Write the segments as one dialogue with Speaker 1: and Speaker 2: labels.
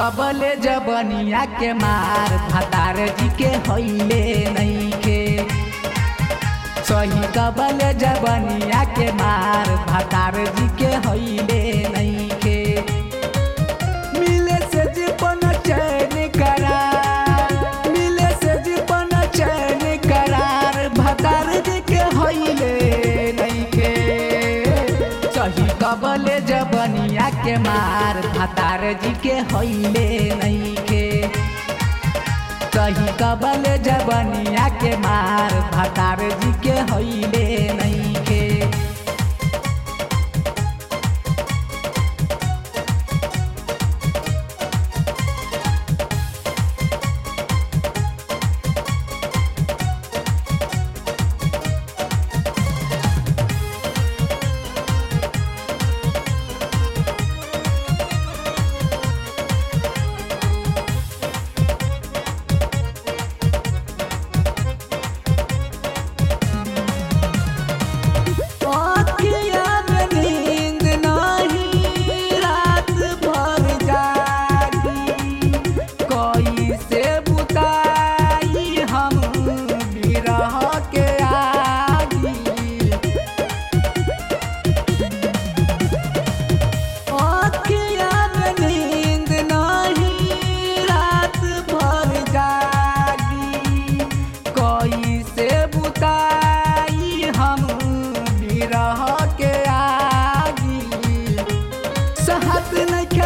Speaker 1: कबले जबनिया के मार भतार जी के होइले नइखे। सही कबले जबनिया के मार भतार जी के होइले नइखे। मिले से जीवन चैन करार, मिले से जीवन चैन करार भतार जी के होइले नइखे। सही कबले जबनिया के मार भतार जी के होइले नइखे। सही कबले जबनिया के मार भतार जी के होइले नइखे।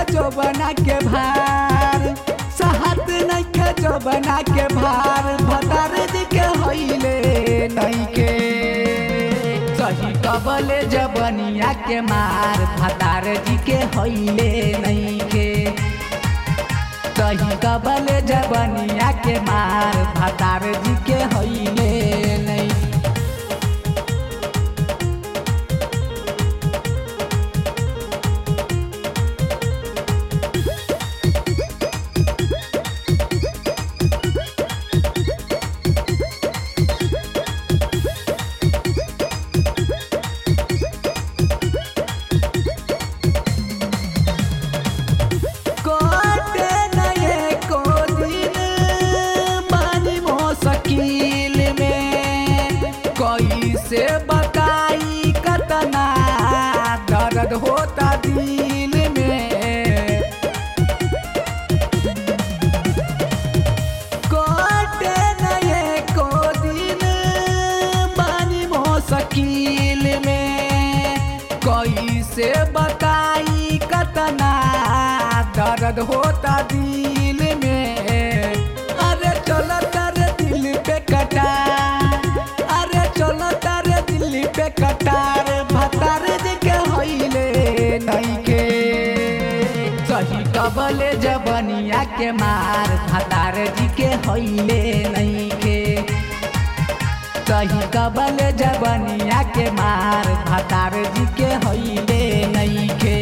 Speaker 1: जो बना के भार सहत नइखे, जो बना के भार भतार जी के होइले नइखे। सही कबले जबनिया के मार भतार जी के होइले नइखे। सही कबले जबनिया के मार भतार जी के होइले नइखे। से बताई कतना दर्द होता दिल में। कोटे नए को दिन बानी मुश्किल में। कोई से बताई कतना दर्द होता दिल में। अरे चलो तारे दिल पे कटा, अरे चलो तारे दिल पे कटार भतार जी के होइले नइखे। सही कबले जबनिया के मार भतार जी के होइले नइखे। सही कबले जबनिया के मार भतार जी के होइले नइखे।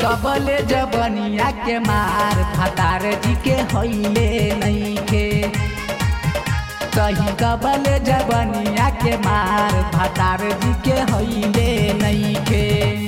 Speaker 1: कबले जबनिया के मार भतार जी के होइले नइखे। सही कबले जबनिया के मार भतार जी के होइले नइखे।